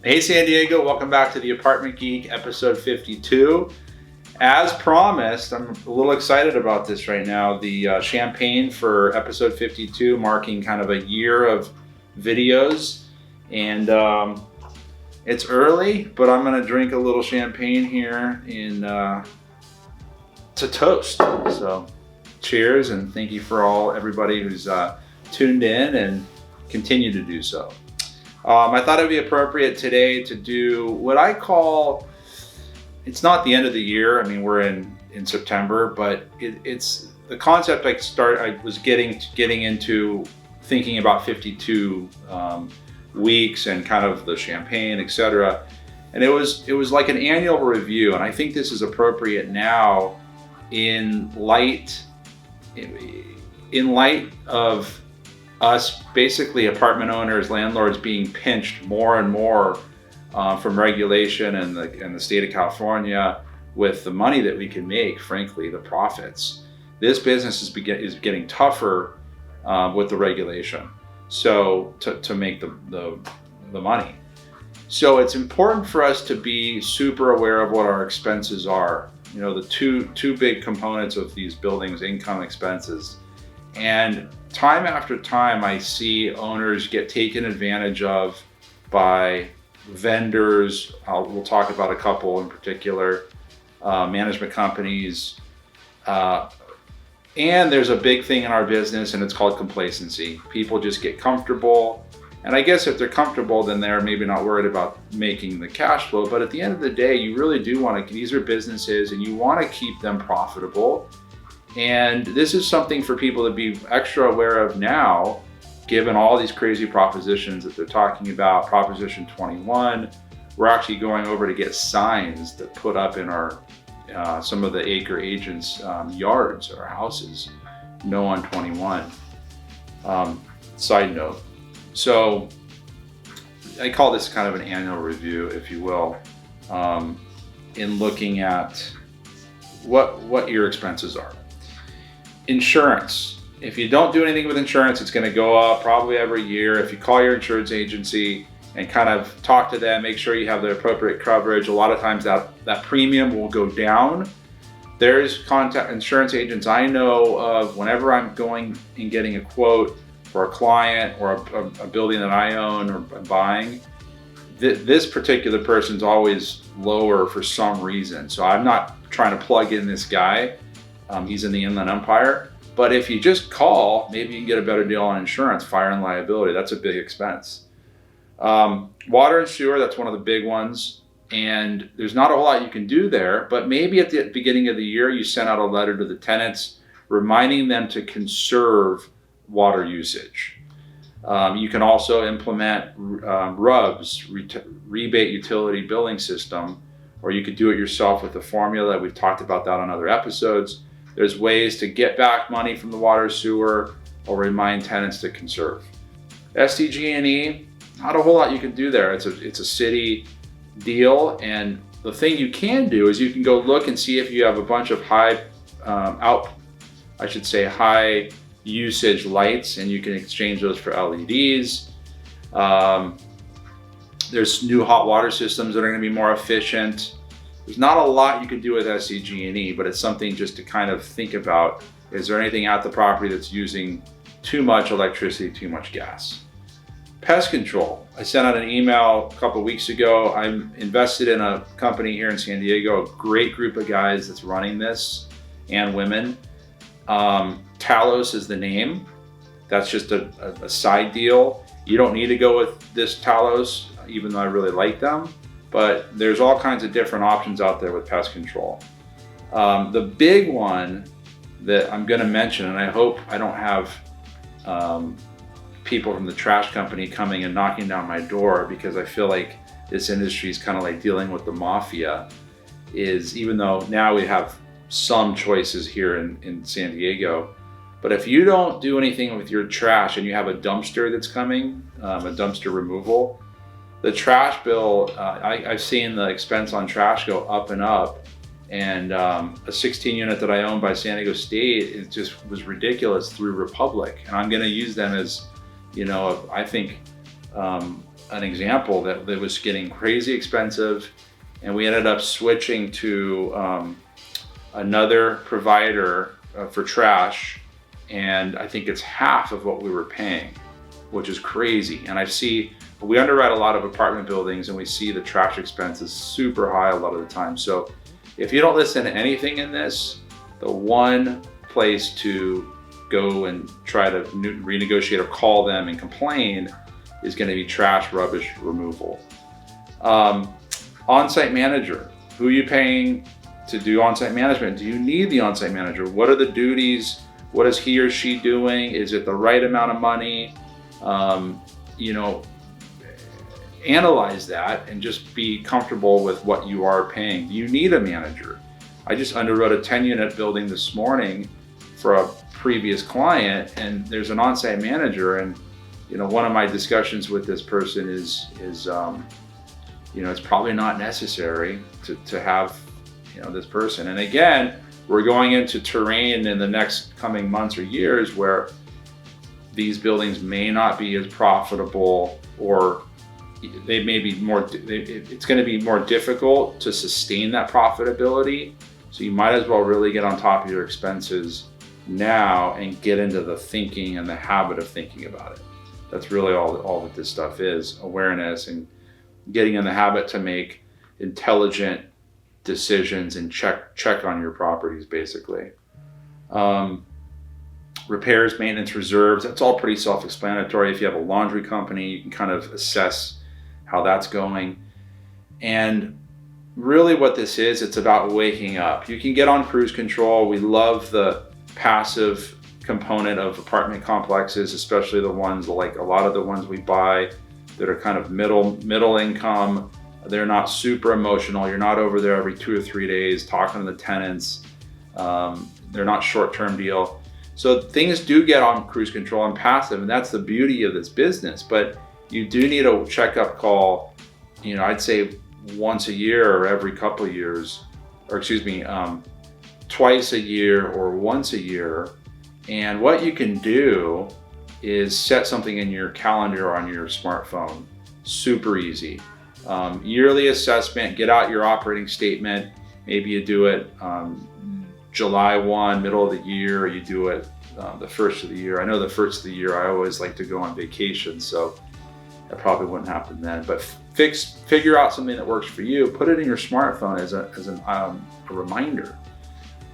Hey San Diego, welcome back to the Apartment Geek, episode 52. As promised, I'm a little excited about this right now. The champagne for episode 52, marking kind of a year of videos. And it's early, but I'm gonna drink a little champagne here to toast. So cheers, and thank you for everybody who's tuned in and continue to do so. I thought it'd be appropriate today to do what I call, it's not the end of the year. I mean, we're in September, but it's the concept I was getting into thinking about 52 weeks and kind of the champagne, etc. And it was like an annual review. And I think this is appropriate now in light of us, basically apartment owners, landlords, being pinched more and more from regulation and the state of California with the money that we can make, frankly, the profits. This business is getting tougher with the regulation, so to make the money. So it's important for us to be super aware of what our expenses are. You know, the two big components of these buildings, income, expenses. And time after time, I see owners get taken advantage of by vendors. We'll talk about a couple in particular, management companies. And there's a big thing in our business, and it's called complacency. People just get comfortable. And I guess if they're comfortable, then they're maybe not worried about making the cash flow. But at the end of the day, you really do want to, these are businesses and you want to keep them profitable. And this is something for people to be extra aware of now, given all these crazy propositions that they're talking about. Proposition 21, we're actually going over to get signs that put up in our some of the acre agents' yards or houses. No on 21. Side note. So I call this kind of an annual review, if you will, in looking at what your expenses are. Insurance. If you don't do anything with insurance, it's going to go up probably every year. If you call your insurance agency and kind of talk to them, make sure you have the appropriate coverage. A lot of times that premium will go down. There's insurance agents I know of, whenever I'm going and getting a quote for a client or a building that I own or buying, this particular person's always lower for some reason. So I'm not trying to plug in this guy. He's in the Inland Empire. But if you just call, maybe you can get a better deal on insurance, fire and liability. That's a big expense. Water and sewer, that's one of the big ones. And there's not a whole lot you can do there, but maybe at the beginning of the year, you send out a letter to the tenants reminding them to conserve water usage. You can also implement RUBS, rebate utility billing system, or you could do it yourself with the formula. We've talked about that on other episodes. There's ways to get back money from the water sewer or remind tenants to conserve. SDG&E, not a whole lot you can do there. It's a city deal, and the thing you can do is you can go look and see if you have a bunch of high usage lights, and you can exchange those for LEDs. There's new hot water systems that are going to be more efficient. There's not a lot you can do with SDG&E, but it's something just to kind of think about. Is there anything at the property that's using too much electricity, too much gas? Pest control. I sent out an email a couple of weeks ago. I'm invested in a company here in San Diego, a great group of guys that's running this, and women. Talos is the name. That's just a side deal. You don't need to go with this Talos, even though I really like them. But there's all kinds of different options out there with pest control. The big one that I'm going to mention, and I hope I don't have people from the trash company coming and knocking down my door, because I feel like this industry is kind of like dealing with the mafia, is even though now we have some choices here in San Diego, but if you don't do anything with your trash and you have a dumpster that's coming, a dumpster removal, the trash bill, I've seen the expense on trash go up and up. And a 16 unit that I own by San Diego State, it just was ridiculous through Republic. And I'm going to use them as, I think an example that was getting crazy expensive. And we ended up switching to another provider for trash. And I think it's half of what we were paying, which is crazy. And we underwrite a lot of apartment buildings and we see the trash expenses super high a lot of the time. So if you don't listen to anything in this, the one place to go and try to renegotiate or call them and complain is going to be trash rubbish removal. On-site manager, who are you paying to do on-site management? Do you need the on-site manager? What are the duties? What is he or she doing? Is it the right amount of money? Analyze that and just be comfortable with what you are paying. Do you need a manager? I just underwrote a 10-unit building this morning for a previous client, and there's an on-site manager. And one of my discussions with this person is it's probably not necessary to have this person. And again, we're going into terrain in the next coming months or years where these buildings may not be as profitable, or they may be it's going to be more difficult to sustain that profitability. So you might as well really get on top of your expenses now and get into the thinking and the habit of thinking about it. That's really all that this stuff is: awareness and getting in the habit to make intelligent decisions and check on your properties, basically. Repairs, maintenance, reserves, that's all pretty self-explanatory. If you have a laundry company, you can kind of assess how that's going. And really what this is, it's about waking up. You can get on cruise control. We love the passive component of apartment complexes, especially the ones like a lot of the ones we buy that are kind of middle income. They're not super emotional. You're not over there every 2 or 3 days talking to the tenants. They're not short-term deal. So things do get on cruise control and passive, and that's the beauty of this business. But you do need a checkup call, I'd say once a year or every couple of years, or twice a year or once a year. And what you can do is set something in your calendar or on your smartphone. Super easy. Yearly assessment, get out your operating statement. Maybe you do it July 1, middle of the year, or you do it the first of the year. I know the first of the year I always like to go on vacation, so that probably wouldn't happen then. But figure out something that works for you. Put it in your smartphone as a reminder.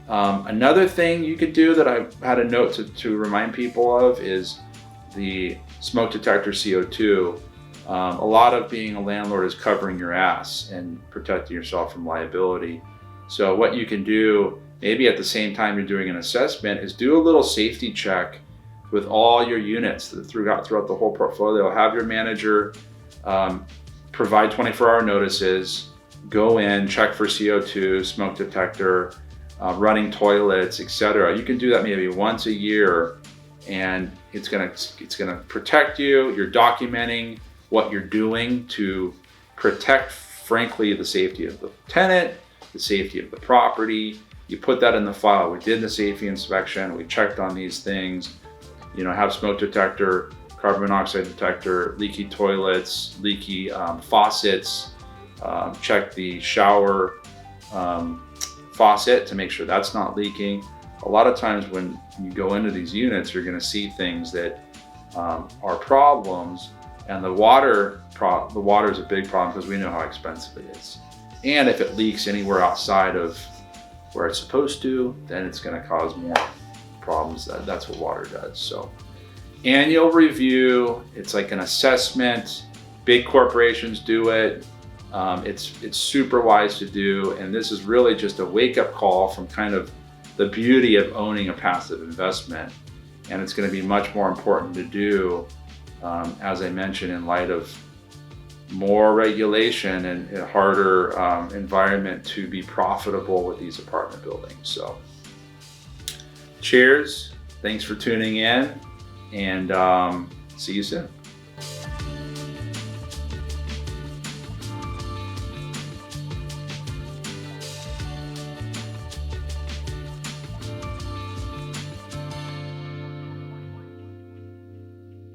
Another thing you could do that I had a note to remind people of is the smoke detector CO2. A lot of being a landlord is covering your ass and protecting yourself from liability. So what you can do, maybe at the same time you're doing an assessment, is do a little safety check with all your units throughout the whole portfolio. Have your manager provide 24-hour notices, go in, check for CO2, smoke detector, running toilets, etc. You can do that maybe once a year, and it's gonna protect you. You're documenting what you're doing to protect, frankly, the safety of the tenant, the safety of the property. You put that in the file. We did the safety inspection. We checked on these things. Have smoke detector, carbon monoxide detector, leaky toilets, leaky faucets. Check the shower faucet to make sure that's not leaking. A lot of times when you go into these units, you're going to see things that are problems, and the water is a big problem because we know how expensive it is. And if it leaks anywhere outside of where it's supposed to, then it's going to cause more problems. That's what water does. So annual review, it's like an assessment. Big corporations do it. It's super wise to do, and this is really just a wake-up call from kind of the beauty of owning a passive investment. And it's going to be much more important to do, as I mentioned, in light of more regulation and a harder environment to be profitable with these apartment buildings. So cheers, thanks for tuning in, and see you soon.